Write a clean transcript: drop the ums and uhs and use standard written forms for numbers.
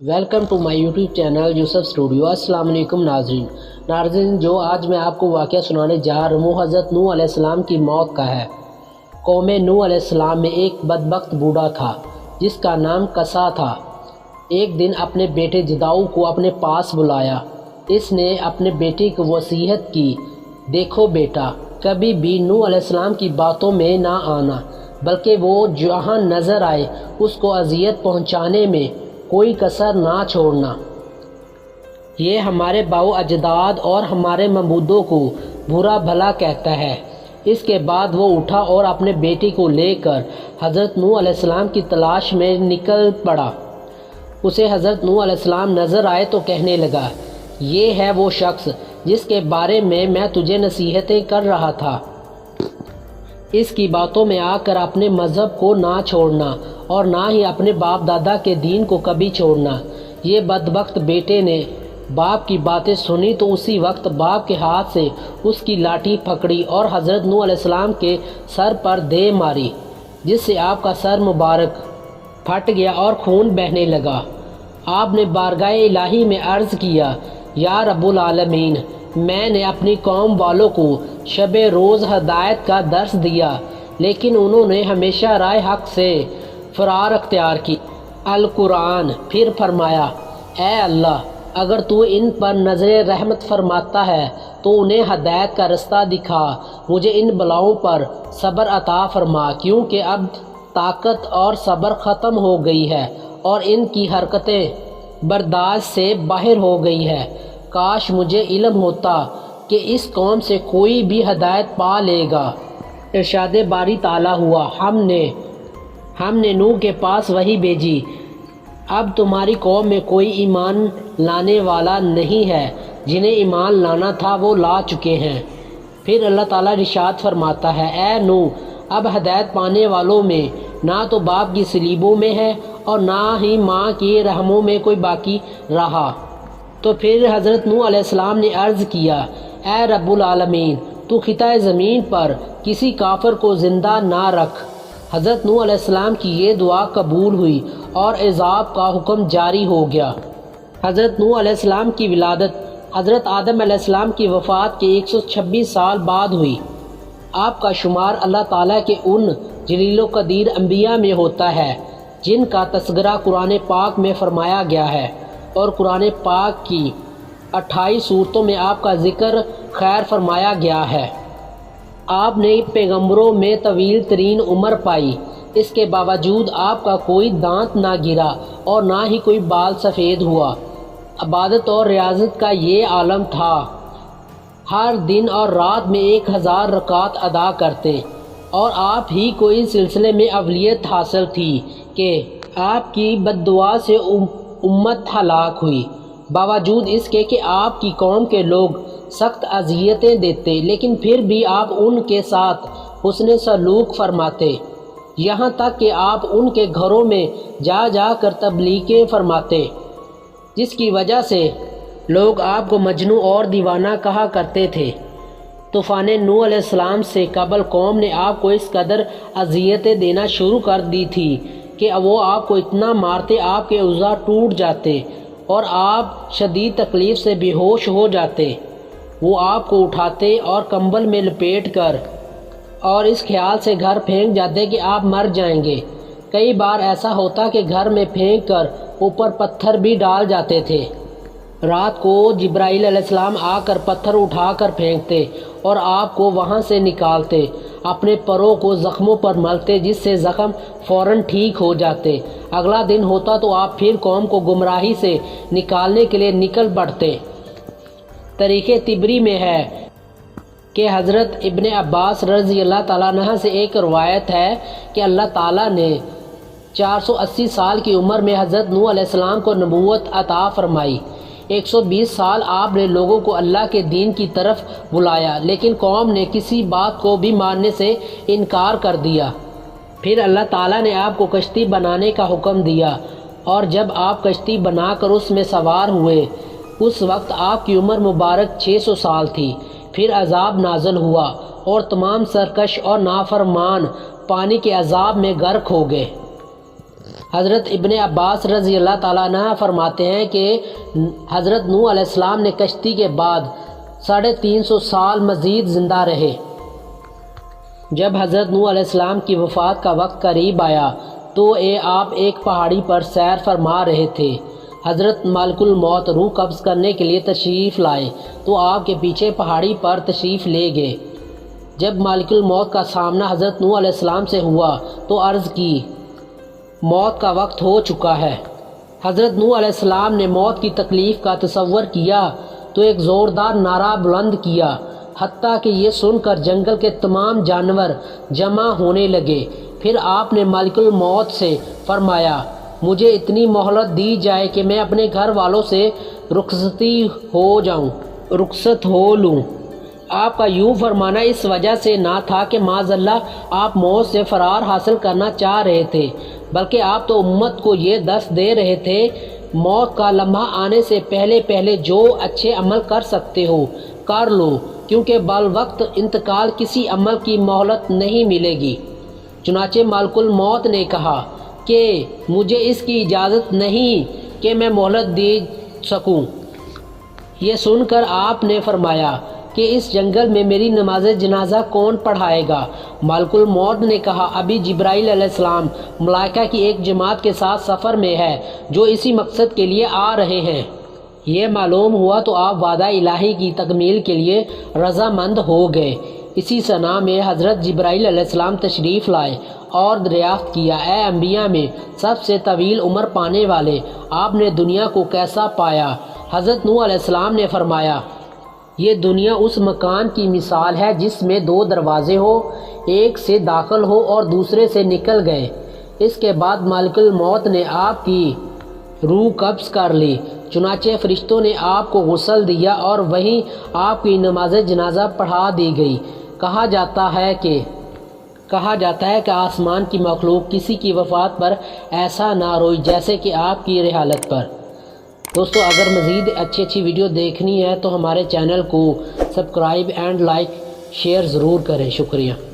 Welcome to my YouTube channel Yusuf studio. السلام علیکم ناظرین، جو آج میں آپ کو واقعہ سنانے جا رہا ہوں حضرت نوح علیہ السلام کی موت کا ہے۔ قوم نوح علیہ السلام میں ایک بدبخت بوڑھا تھا جس کا نام کسا تھا۔ ایک دن اپنے بیٹے جداؤ کو اپنے پاس بلایا۔ اس نے اپنے بیٹے کو وصیت کی، دیکھو بیٹا، کبھی بھی نوح علیہ السلام کی باتوں میں نہ آنا، بلکہ وہ جہاں نظر آئے اس کو اذیت پہنچانے میں کوئی کسر نہ چھوڑنا۔ یہ ہمارے باؤ اجداد اور ہمارے معبودوں کو برا بھلا کہتا ہے۔ اس کے بعد وہ اٹھا اور اپنے بیٹی کو لے کر حضرت نوح علیہ السلام کی تلاش میں نکل پڑا۔ اسے حضرت نوح علیہ السلام نظر آئے تو کہنے لگا، یہ ہے وہ شخص جس کے بارے میں تجھے نصیحتیں کر رہا تھا۔ اس کی باتوں میں آ کر اپنے مذہب کو نہ چھوڑنا اور نہ ہی اپنے باپ دادا کے دین کو کبھی چھوڑنا۔ یہ بدبخت بیٹے نے باپ کی باتیں سنی تو اسی وقت باپ کے ہاتھ سے اس کی لاٹھی پکڑی اور حضرت نوح علیہ السلام کے سر پر دے ماری، جس سے آپ کا سر مبارک پھٹ گیا اور خون بہنے لگا۔ آپ نے بارگاہ الہی میں عرض کیا، یا رب العالمین، میں نے اپنی قوم والوں کو شب روز ہدایت کا درس دیا، لیکن انہوں نے ہمیشہ رائے حق سے فرار اختیار کی۔ القرآن پھر فرمایا، اے اللہ، اگر تو ان پر نظر رحمت فرماتا ہے تو انہیں ہدایت کا رستہ دکھا، مجھے ان بلاؤں پر صبر عطا فرما، کیونکہ اب طاقت اور صبر ختم ہو گئی ہے اور ان کی حرکتیں برداشت سے باہر ہو گئی ہے۔ کاش مجھے علم ہوتا کہ اس قوم سے کوئی بھی ہدایت پا لے گا۔ ارشاد باری تعالیٰ ہوا، ہم نے نوح کے پاس وحی بھیجی، اب تمہاری قوم میں کوئی ایمان لانے والا نہیں ہے، جنہیں ایمان لانا تھا وہ لا چکے ہیں۔ پھر اللہ تعالیٰ ارشاد فرماتا ہے، اے نوح، اب ہدایت پانے والوں میں نہ تو باپ کی سلیبوں میں ہے اور نہ ہی ماں کی رحموں میں کوئی باقی رہا۔ تو پھر حضرت نوح علیہ السلام نے عرض کیا، اے رب العالمین، تو خطۂ زمین پر کسی کافر کو زندہ نہ رکھ۔ حضرت نوح علیہ السلام کی یہ دعا قبول ہوئی اور عذاب کا حکم جاری ہو گیا۔ حضرت نوح علیہ السلام کی ولادت حضرت آدم علیہ السلام کی وفات کے 126 سال بعد ہوئی۔ آپ کا شمار اللہ تعالیٰ کے ان جلیل و قدیر انبیاء میں ہوتا ہے جن کا تذکرہ قرآن پاک میں فرمایا گیا ہے، اور قرآن پاک کی 28 سورتوں میں آپ کا ذکر خیر فرمایا گیا ہے۔ آپ نے پیغمبروں میں طویل ترین عمر پائی، اس کے باوجود آپ کا کوئی دانت نہ گرا اور نہ ہی کوئی بال سفید ہوا۔ عبادت اور ریاضت کا یہ عالم تھا، ہر دن اور رات میں 1000 رکعت ادا کرتے، اور آپ ہی کو اس سلسلے میں اولیت حاصل تھی کہ آپ کی بد دعا سے امت ہلاک ہوئی۔ باوجود اس کے کہ آپ کی قوم کے لوگ سخت اذیتیں دیتے، لیکن پھر بھی آپ ان کے ساتھ حسن سلوک فرماتے، یہاں تک کہ آپ ان کے گھروں میں جا جا کر تبلیغیں فرماتے، جس کی وجہ سے لوگ آپ کو مجنون اور دیوانہ کہا کرتے تھے۔ طوفان نوح علیہ السلام سے قبل قوم نے آپ کو اس قدر اذیتیں دینا شروع کر دی تھی کہ وہ آپ کو اتنا مارتے آپ کے اعضاء ٹوٹ جاتے اور آپ شدید تکلیف سے بے ہوش ہو جاتے۔ وہ آپ کو اٹھاتے اور کمبل میں لپیٹ کر اور اس خیال سے گھر پھینک جاتے کہ آپ مر جائیں گے۔ کئی بار ایسا ہوتا کہ گھر میں پھینک کر اوپر پتھر بھی ڈال جاتے تھے۔ رات کو جبرائیل علیہ السلام آ کر پتھر اٹھا کر پھینکتے اور آپ کو وہاں سے نکالتے، اپنے پروں کو زخموں پر ملتے، جس سے زخم فوراً ٹھیک ہو جاتے۔ اگلا دن ہوتا تو آپ پھر قوم کو گمراہی سے نکالنے کے لیے نکل پڑتے۔ تاریخ طبری میں ہے کہ حضرت ابن عباس رضی اللہ تعالیٰ عنہ سے ایک روایت ہے کہ اللہ تعالیٰ نے 480 سال کی عمر میں حضرت نوح علیہ السلام کو نبوت عطا فرمائی۔ 120 سال آپ نے لوگوں کو اللہ کے دین کی طرف بلایا، لیکن قوم نے کسی بات کو بھی ماننے سے انکار کر دیا۔ پھر اللہ تعالیٰ نے آپ کو کشتی بنانے کا حکم دیا، اور جب آپ کشتی بنا کر اس میں سوار ہوئے، اس وقت آپ کی عمر مبارک 600 سال تھی۔ پھر عذاب نازل ہوا اور تمام سرکش اور نافرمان پانی کے عذاب میں غرق ہو گئے۔ حضرت ابن عباس رضی اللہ تعالیٰ عنہ فرماتے ہیں کہ حضرت نوح علیہ السلام نے کشتی کے بعد 350 سال مزید زندہ رہے۔ جب حضرت نوح علیہ السلام کی وفات کا وقت قریب آیا تو آپ ایک پہاڑی پر سیر فرما رہے تھے۔ حضرت ملک الموت روح قبض کرنے کے لیے تشریف لائے تو آپ کے پیچھے پہاڑی پر تشریف لے گئے۔ جب ملک الموت کا سامنا حضرت نوح علیہ السلام سے ہوا تو عرض کی، موت کا وقت ہو چکا ہے۔ حضرت نوح علیہ السلام نے موت کی تکلیف کا تصور کیا تو ایک زوردار نعرہ بلند کیا، حتیٰ کہ یہ سن کر جنگل کے تمام جانور جمع ہونے لگے۔ پھر آپ نے ملک الموت سے فرمایا، مجھے اتنی مہلت دی جائے کہ میں اپنے گھر والوں سے رخصت ہو لوں۔ آپ کا یوں فرمانا اس وجہ سے نہ تھا کہ معاذ اللہ آپ موت سے فرار حاصل کرنا چاہ رہے تھے، بلکہ آپ تو امت کو یہ دست دے رہے تھے، موت کا لمحہ آنے سے پہلے جو اچھے عمل کر سکتے ہو کر لو، کیونکہ بالوقت انتقال کسی عمل کی مہلت نہیں ملے گی۔ چنانچہ ملک الموت نے کہا کہ مجھے اس کی اجازت نہیں کہ میں مہلت دے سکوں۔ یہ سن کر آپ نے فرمایا کہ اس جنگل میں میری نماز جنازہ کون پڑھائے گا؟ ملک الموت نے کہا، ابھی جبرائیل علیہ السلام ملائکہ کی ایک جماعت کے ساتھ سفر میں ہے جو اسی مقصد کے لیے آ رہے ہیں۔ یہ معلوم ہوا تو آپ وعدہ الہی کی تکمیل کے لیے رضامند ہو گئے۔ اسی سنا میں حضرت جبرائیل علیہ السلام تشریف لائے اور دریافت کیا، اے انبیاء میں سب سے طویل عمر پانے والے، آپ نے دنیا کو کیسا پایا؟ حضرت نوح علیہ السلام نے فرمایا، یہ دنیا اس مکان کی مثال ہے جس میں 2 دروازے ہو، ایک سے داخل ہو اور دوسرے سے نکل گئے۔ اس کے بعد ملک الموت نے آپ کی روح قبض کر لی، چنانچہ فرشتوں نے آپ کو غسل دیا اور وہیں آپ کی نماز جنازہ پڑھا دی گئی۔ کہا جاتا ہے کہ آسمان کی مخلوق کسی کی وفات پر ایسا نہ روئی جیسے کہ آپ کی رحالت پر۔ دوستو، اگر مزید اچھی ویڈیو دیکھنی ہے تو ہمارے چینل کو سبسکرائب اینڈ لائک شیئر ضرور کریں۔ شکریہ۔